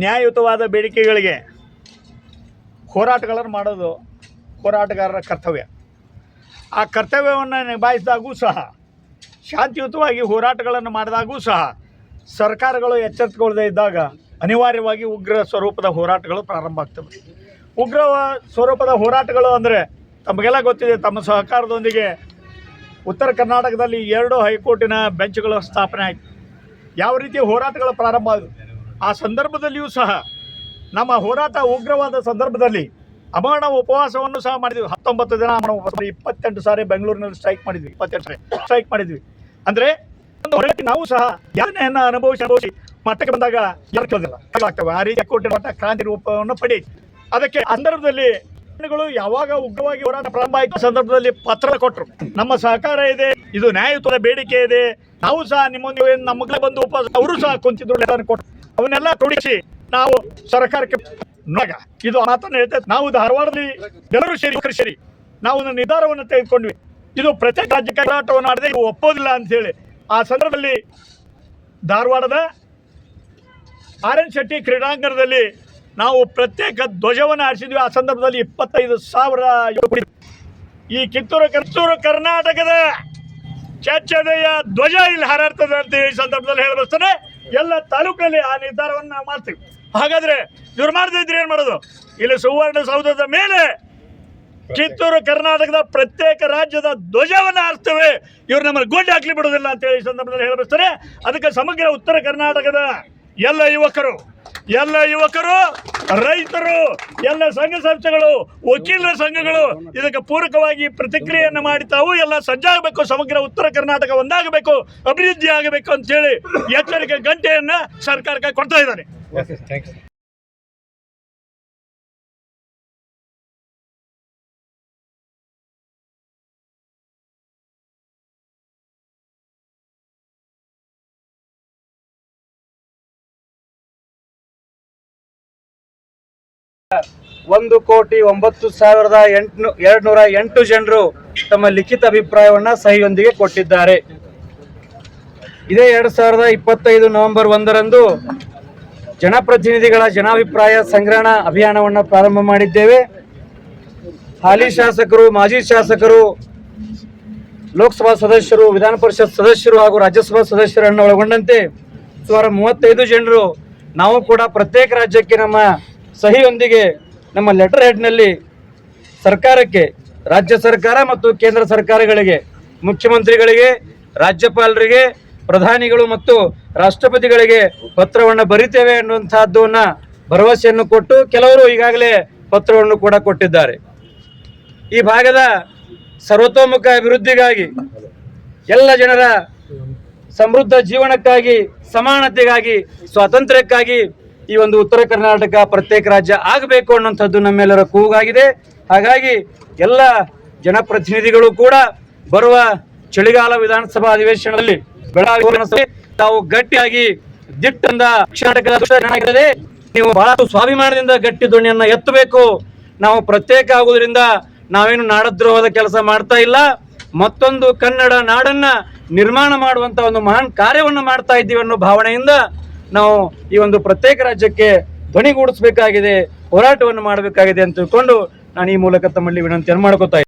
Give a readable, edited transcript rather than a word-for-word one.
ನ್ಯಾಯಯುತವಾದ ಬೇಡಿಕೆಗಳಿಗೆ ಹೋರಾಟಗಳನ್ನು ಮಾಡೋದು ಹೋರಾಟಗಾರರ ಕರ್ತವ್ಯ. ಆ ಕರ್ತವ್ಯವನ್ನು ನಿಭಾಯಿಸಿದಾಗೂ ಸಹ, ಶಾಂತಿಯುತವಾಗಿ ಹೋರಾಟಗಳನ್ನು ಮಾಡಿದಾಗೂ ಸಹ ಸರ್ಕಾರಗಳು ಎಚ್ಚೆತ್ತುಕೊಳ್ಳದೇ ಇದ್ದಾಗ ಅನಿವಾರ್ಯವಾಗಿ ಉಗ್ರ ಸ್ವರೂಪದ ಹೋರಾಟಗಳು ಪ್ರಾರಂಭ ಆಗ್ತವೆ. ಉಗ್ರ ಸ್ವರೂಪದ ಹೋರಾಟಗಳು ಅಂದರೆ ತಮಗೆಲ್ಲ ಗೊತ್ತಿದೆ. ತಮ್ಮ ಸಹಕಾರದೊಂದಿಗೆ ಉತ್ತರ ಕರ್ನಾಟಕದಲ್ಲಿ 2 ಹೈಕೋರ್ಟಿನ ಬೆಂಚ್ಗಳ ಸ್ಥಾಪನೆ ಆಯಿತು. ಯಾವ ರೀತಿಯ ಹೋರಾಟಗಳು ಪ್ರಾರಂಭ ಆದವು. ಆ ಸಂದರ್ಭದಲ್ಲಿಯೂ ಸಹ ನಮ್ಮ ಹೋರಾಟ ಉಗ್ರವಾದ ಸಂದರ್ಭದಲ್ಲಿ ಅಮರಣ ಉಪವಾಸವನ್ನು ಸಹ ಮಾಡಿದ್ವಿ. 19 ದಿನ ಅಮರಣ ಉಪವಾಸ, 28 ಸಾರಿ ಬೆಂಗಳೂರಿನಲ್ಲಿ ಸ್ಟ್ರೈಕ್ ಮಾಡಿದ್ವಿ. 28 ಸಾರಿ ಸ್ಟ್ರೈಕ್ ಮಾಡಿದ್ವಿ. ಅಂದರೆ ನಾವು ಸಹ ಯಾತನೆಯನ್ನು ಅನುಭವಿಸಿ ಮಟ್ಟಕ್ಕೆ ಬಂದಾಗ ಆಗ್ತವೆ. ಆ ರೀತಿ ಹೈಕೋರ್ಟ್ ಮಟ್ಟ ಕ್ರಾಂತಿ ರೂಪವನ್ನು ಪಡೆಯಿತು. ಅದಕ್ಕೆ ಸಂದರ್ಭದಲ್ಲಿ ಯಾವಾಗ ಉಗ್ರವಾಗಿ ಹೋರಾಟ ಪ್ರಾರಂಭ ಆಯಿತು ಸಂದರ್ಭದಲ್ಲಿ ಪತ್ರ ಕೊಟ್ಟರು. ನಮ್ಮ ಸಹಕಾರ ಇದೆ, ಇದು ನ್ಯಾಯಯುತದ ಬೇಡಿಕೆ ಇದೆ, ನಾವು ಸಹ ನಿಮ್ಮೊಂದಿಗೆ ನಮ್ಮಗಳೇ ಬಂದು ಉಪವಾಸ, ಅವರು ಸಹ ಕುಂತಿದ್ರು ಕೊಟ್ಟರು. ಅವನ್ನೆಲ್ಲ ಕ್ರೋಢೀಕರಿಸಿ ನಾವು ಸರ್ಕಾರಕ್ಕೆ ಇದು ಮಾತನ್ನು ಹೇಳ್ತೇವೆ. ನಾವು ಧಾರವಾಡದಲ್ಲಿ ಎಲ್ಲರೂ ಸೇರಿ ನಾವು ಒಂದು ನಿರ್ಧಾರವನ್ನು ತೆಗೆದುಕೊಂಡ್ವಿ. ಇದು ಪ್ರತ್ಯೇಕ ರಾಜ್ಯಕ್ಕೆ ಹೋರಾಟವನ್ನು ಮಾಡಿದೆ, ಇದು ಒಪ್ಪೋದಿಲ್ಲ ಅಂತ ಹೇಳಿ. ಆ ಸಂದರ್ಭದಲ್ಲಿ ಧಾರವಾಡದ RN ಶೆಟ್ಟಿ ಕ್ರೀಡಾಂಗಣದಲ್ಲಿ ನಾವು ಪ್ರತ್ಯೇಕ ಧ್ವಜವನ್ನು ಹಾರಿಸಿದ್ವಿ. ಆ ಸಂದರ್ಭದಲ್ಲಿ 25,000 ಈ ಕಿತ್ತೂರು ಕರ್ನಾಟಕದ ಚಚ್ಚದೆಯ ಧ್ವಜ ಇಲ್ಲಿ ಹಾರಾಡ್ತದೆ ಅಂತ ಈ ಸಂದರ್ಭದಲ್ಲಿ ಹೇಳಬರ್ತಾನೆ. ಎಲ್ಲ ತಾಲೂಕಲ್ಲಿ ಆ ನಿರ್ಧಾರವನ್ನು ನಾವು ಮಾಡ್ತೀವಿ. ಹಾಗಾದ್ರೆ ಇವ್ರು ಮಾಡದಿದ್ರೆ ಏನು ಮಾಡೋದು? ಇಲ್ಲಿ ಸುವರ್ಣಸೌಧದ ಮೇಲೆ ಕಿತ್ತೂರು ಕರ್ನಾಟಕದ ಪ್ರತ್ಯೇಕ ರಾಜ್ಯದ ಧ್ವಜವನ್ನು ಹಾರಿಸ್ತೇವೆ, ಇವ್ರು ನಮ್ಮನ್ನು ಗೋಡೆ ಹಾಕ್ಲಿ ಬಿಡೋದಿಲ್ಲ ಅಂತೇಳಿ ಈ ಸಂದರ್ಭದಲ್ಲಿ ಹೇಳಬರ್ತಾರೆ. ಅದಕ್ಕೆ ಸಮಗ್ರ ಉತ್ತರ ಕರ್ನಾಟಕದ ಎಲ್ಲ ಯುವಕರು, ರೈತರು, ಎಲ್ಲ ಸಂಘ ಸಂಸ್ಥೆಗಳು, ವಕೀಲರ ಸಂಘಗಳು ಇದಕ್ಕೆ ಪೂರಕವಾಗಿ ಪ್ರತಿಕ್ರಿಯೆಯನ್ನು ಮಾಡಿ ತಾವು ಎಲ್ಲ ಸಜ್ಜಾಗಬೇಕು. ಸಮಗ್ರ ಉತ್ತರ ಕರ್ನಾಟಕ ಒಂದಾಗಬೇಕು, ಅಭಿವೃದ್ಧಿ ಆಗಬೇಕು ಅಂತೇಳಿ ಎಚ್ಚರಿಕೆ ಗಂಟೆಯನ್ನು ಸರ್ಕಾರಕ್ಕೆ ಕೊಡ್ತಾ ಇದ್ದಾರೆ. ಒಂದು 1,09,208 ಜನರು ತಮ್ಮ ಲಿಖಿತ ಅಭಿಪ್ರಾಯವನ್ನ ಸಹಿಯೊಂದಿಗೆ ಕೊಟ್ಟಿದ್ದಾರೆ. ಇದೇ 2025 ನವೆಂಬರ್ 1ರಂದು ಜನಪ್ರತಿನಿಧಿಗಳ ಜನಾಭಿಪ್ರಾಯ ಸಂಗ್ರಹಣಾ ಅಭಿಯಾನವನ್ನು ಪ್ರಾರಂಭ ಮಾಡಿದ್ದೇವೆ. ಹಾಲಿ ಶಾಸಕರು, ಮಾಜಿ ಶಾಸಕರು, ಲೋಕಸಭಾ ಸದಸ್ಯರು, ವಿಧಾನ ಪರಿಷತ್ ಸದಸ್ಯರು ಹಾಗೂ ರಾಜ್ಯಸಭಾ ಸದಸ್ಯರನ್ನು ಒಳಗೊಂಡಂತೆ ಸುಮಾರು 35 ಜನರು ನಾವು ಕೂಡ ಪ್ರತ್ಯೇಕ ರಾಜ್ಯಕ್ಕೆ ನಮ್ಮ ಸಹಿಯೊಂದಿಗೆ ನಮ್ಮ ಲೆಟರ್ ಹೆಡ್ನಲ್ಲಿ ಸರ್ಕಾರಕ್ಕೆ, ರಾಜ್ಯ ಸರ್ಕಾರ ಮತ್ತು ಕೇಂದ್ರ ಸರ್ಕಾರಗಳಿಗೆ, ಮುಖ್ಯಮಂತ್ರಿಗಳಿಗೆ, ರಾಜ್ಯಪಾಲರಿಗೆ, ಪ್ರಧಾನಿಗಳು ಮತ್ತು ರಾಷ್ಟ್ರಪತಿಗಳಿಗೆ ಪತ್ರವನ್ನು ಬರಿತೇವೆ ಅನ್ನುವಂತಹದ್ದನ್ನ ಭರವಸೆಯನ್ನು ಕೊಟ್ಟು ಕೆಲವರು ಈಗಾಗಲೇ ಪತ್ರವನ್ನು ಕೂಡ ಕೊಟ್ಟಿದ್ದಾರೆ. ಈ ಭಾಗದ ಸರ್ವತೋಮುಖ ಅಭಿವೃದ್ಧಿಗಾಗಿ, ಎಲ್ಲ ಜನರ ಸಮೃದ್ಧ ಜೀವನಕ್ಕಾಗಿ, ಸಮಾನತೆಗಾಗಿ, ಸ್ವಾತಂತ್ರ್ಯಕ್ಕಾಗಿ ಈ ಒಂದು ಉತ್ತರ ಕರ್ನಾಟಕ ಪ್ರತ್ಯೇಕ ರಾಜ್ಯ ಆಗಬೇಕು ಅನ್ನುವಂಥದ್ದು ನಮ್ಮೆಲ್ಲರ ಕೂಗಾಗಿದೆ. ಹಾಗಾಗಿ ಎಲ್ಲ ಜನಪ್ರತಿನಿಧಿಗಳು ಕೂಡ ಬರುವ ಚಳಿಗಾಲ ವಿಧಾನಸಭಾ ಅಧಿವೇಶನದಲ್ಲಿ ಬೆಳಗಾವಿ ತಾವು ಗಟ್ಟಿಯಾಗಿ ದಿಟ್ಟಂದ ಕರ್ನಾಟಕದ ನೀವು ಬಹಳ ಸ್ವಾಭಿಮಾನದಿಂದ ಗಟ್ಟಿ ಧ್ವನಿಯನ್ನ ಎತ್ತಬೇಕು. ನಾವು ಪ್ರತ್ಯೇಕ ಆಗುವುದರಿಂದ ನಾವೇನು ನಾಡದ್ರೋಹದ ಕೆಲಸ ಮಾಡ್ತಾ ಇಲ್ಲ, ಮತ್ತೊಂದು ಕನ್ನಡ ನಾಡನ್ನ ನಿರ್ಮಾಣ ಮಾಡುವಂತ ಒಂದು ಮಹಾನ್ ಕಾರ್ಯವನ್ನು ಮಾಡ್ತಾ ಇದ್ದೀವಿ ಅನ್ನೋ ಭಾವನೆಯಿಂದ ನಾವು ಈ ಒಂದು ಪ್ರತ್ಯೇಕ ರಾಜ್ಯಕ್ಕೆ ಧ್ವನಿಗೂಡಿಸಬೇಕಾಗಿದೆ, ಹೋರಾಟವನ್ನು ಮಾಡಬೇಕಾಗಿದೆ ಅಂತ ತಿಳ್ಕೊಂಡು ನಾನು ಈ ಮೂಲಕ ತಮ್ಮಲ್ಲಿ ವಿನಂತಿಯನ್ನು ಮಾಡ್ಕೋತಾ ಇದ್ದೀನಿ.